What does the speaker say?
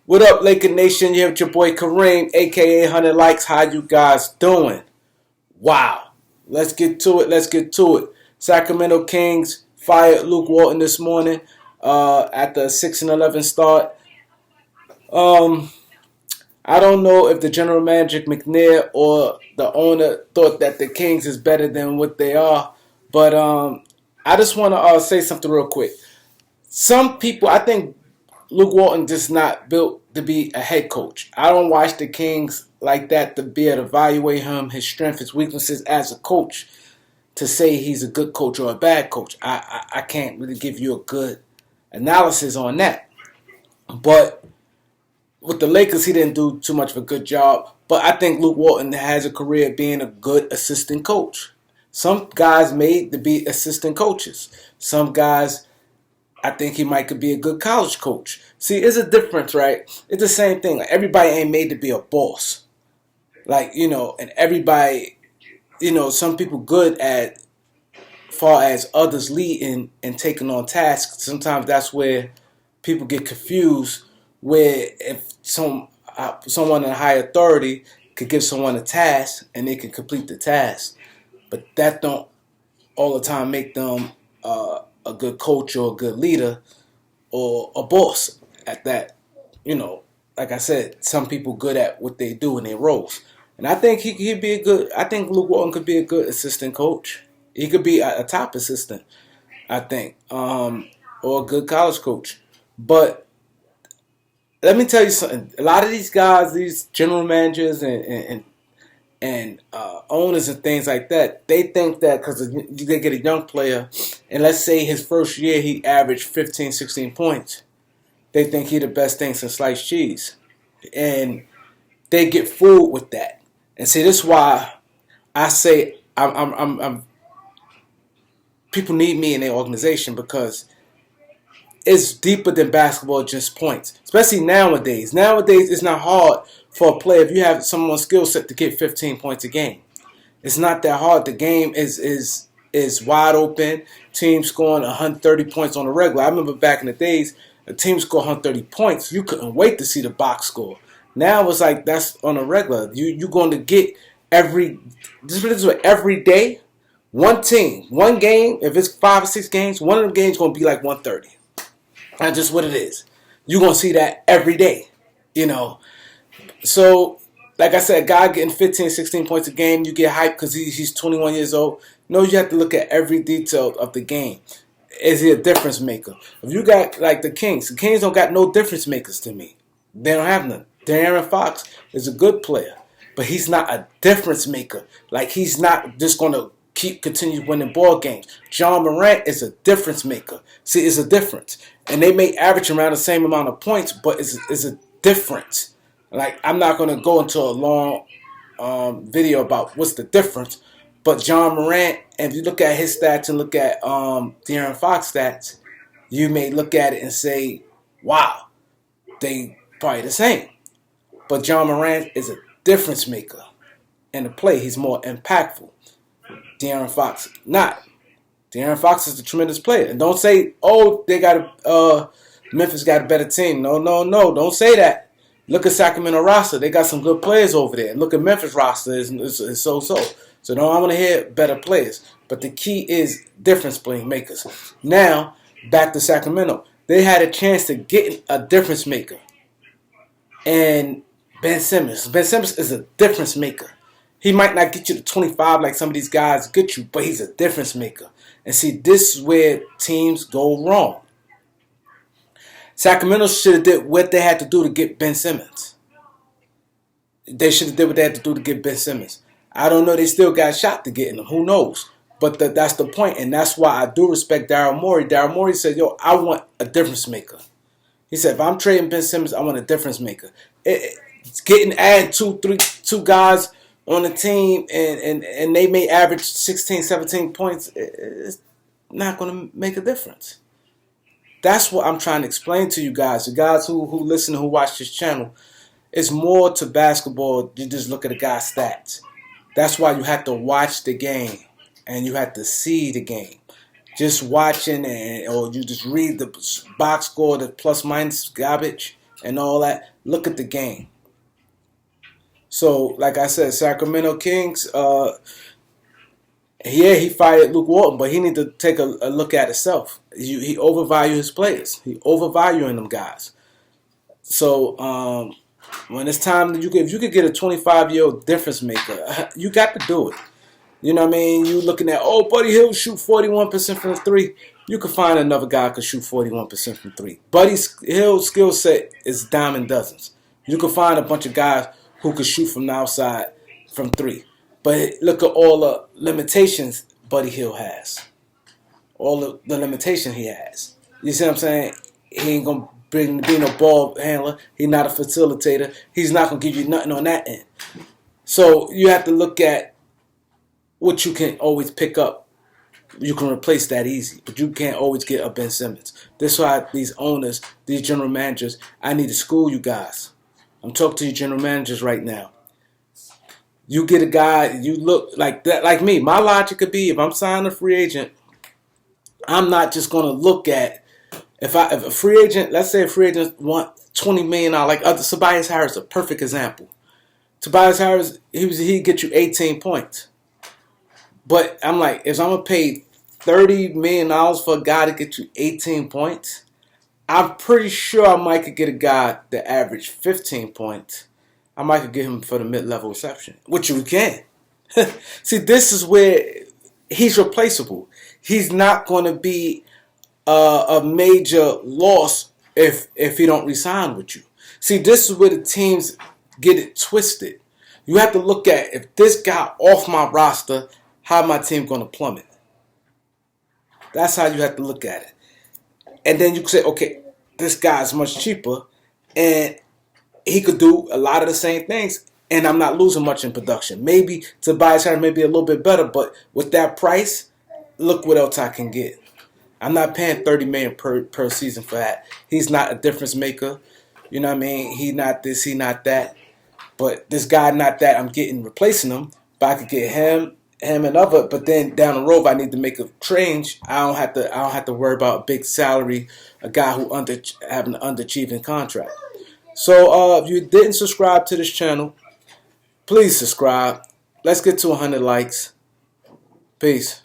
What up, Laker Nation? You have your boy Kareem, aka 100 Likes. How you guys doing? Wow. Let's get to it. Sacramento Kings fired Luke Walton this morning at the 6-11 start. I don't know if the general manager McNair or the owner thought that the Kings is better than what they are, but I just want to say something real quick. Some people, I think Luke Walton just not built to be a head coach. I don't watch the Kings like that to be able to evaluate him, his strengths, his weaknesses as a coach, to say he's a good coach or a bad coach. I can't really give you a good analysis on that. But with the Lakers, he didn't do too much of a good job. But I think Luke Walton has a career being a good assistant coach. Some guys made to be assistant coaches. Some guys, I think he might could be a good college coach. See, it's a difference, right? It's the same thing. Like, everybody ain't made to be a boss. Like, and everybody, some people good at far as others leading and taking on tasks. Sometimes that's where people get confused, where if someone in high authority could give someone a task and they can complete the task. But that don't all the time make them a good coach or a good leader or a boss at that. Like I said, some people good at what they do in their roles. And I think he'd be I think Luke Walton could be a good assistant coach. He could be a top assistant, I think, or a good college coach. But let me tell you something. A lot of these guys, these general managers and owners and things like that, they think that because they get a young player, and let's say his first year he averaged 15, 16 points, they think he the best thing since sliced cheese. And they get fooled with that. And see, this is why I say I'm people need me in their organization, because it's deeper than basketball, just points. Especially nowadays. Nowadays, it's not hard for a player, if you have someone's skill set, to get 15 points a game. It's not that hard. The game is wide open. Teams scoring 130 points on the regular. I remember back in the days, a team scored 130 points. You couldn't wait to see the box score. Now it's like that's on a regular. You're going to get every day, one team, one game. If it's 5 or 6 games, one of them games going to be like 130. That's just what it is. You're going to see that every day, So, like I said, a guy getting 15, 16 points a game, you get hyped because he's 21 years old. No, you have to look at every detail of the game. Is he a difference maker? If you got, like the Kings don't got no difference makers to me. They don't have none. De'Aaron Fox is a good player, but he's not a difference maker. Like, he's not just going to continue winning ball games. John Morant is a difference maker. See, it's a difference. And they may average around the same amount of points, but it's a difference. Like, I'm not going to go into a long video about what's the difference. But John Morant, if you look at his stats and look at De'Aaron Fox stats, you may look at it and say, wow, they probably the same. But John Morant is a difference maker in the play. He's more impactful. De'Aaron Fox, not. De'Aaron Fox is a tremendous player. And don't say, oh, Memphis got a better team. No. Don't say that. Look at Sacramento roster. They got some good players over there. Look at Memphis roster. It's so-so. So no, I want to hear better players. But the key is difference play makers. Now, back to Sacramento. They had a chance to get a difference maker. And Ben Simmons. Ben Simmons is a difference maker. He might not get you to 25 like some of these guys get you, but he's a difference maker. And see, this is where teams go wrong. Sacramento should have did what they had to do to get Ben Simmons. They should have did what they had to do to get Ben Simmons. I don't know. They still got a shot to getting him. Who knows? But that's the point, and that's why I do respect Daryl Morey. Daryl Morey said, yo, I want a difference maker. He said, if I'm trading Ben Simmons, I want a difference maker. It's add two guys on the team, and they may average 16, 17 points. It's not going to make a difference. That's what I'm trying to explain to you guys. The guys who listen, who watch this channel, it's more to basketball. You just look at a guy's stats. That's why you have to watch the game, and you have to see the game. Just watching or you just read the box score, the plus minus garbage, and all that. Look at the game. So, like I said, Sacramento Kings, yeah, he fired Luke Walton, but he need to take a look at himself. He overvalue his players. He overvaluing them guys. So when it's time, if you could get a 25-year-old difference maker, you got to do it. You know what I mean? You looking at, oh, Buddy Hield shoot 41% from three. You could find another guy who could shoot 41% from three. Buddy Hield's skill set is dime and dozens. You could find a bunch of guys who could shoot from the outside from three. But look at all the limitations Buddy Hield has. All the limitations he has. You see what I'm saying? He ain't going to be no ball handler. He's not a facilitator. He's not going to give you nothing on that end. So you have to look at what you can always pick up. You can replace that easy, but you can't always get a Ben Simmons. That's why these owners, these general managers, I need to school you guys. I'm talking to you general managers right now. You get a guy, you look like that, like me. My logic could be, if I'm signing a free agent, I'm not just going to look at, if a free agent, let's say a free agent want $20 million, like Tobias Harris, a perfect example. Tobias Harris, he'd get you 18 points. But I'm like, if I'm going to pay $30 million for a guy to get you 18 points, I'm pretty sure I might could get a guy that average 15 points. I might could get him for the mid-level reception, which you can. See, this is where he's replaceable. He's not going to be a major loss if he don't resign with you. See, this is where the teams get it twisted. You have to look at, if this guy off my roster, how my team going to plummet? That's how you have to look at it. And then you can say, okay, this guy is much cheaper, and he could do a lot of the same things, and I'm not losing much in production. Maybe Tobias Harris may be a little bit better, but with that price, look what else I can get. I'm not paying $30 million per season for that. He's not a difference maker. You know what I mean? He not this, he not that. But this guy not that, I'm getting replacing him. But I could get him and other. But then down the road, if I need to make a change, I don't have to worry about a big salary, a guy who having an underachieving contract. So if you didn't subscribe to this channel, please subscribe. Let's get to 100 likes. Peace.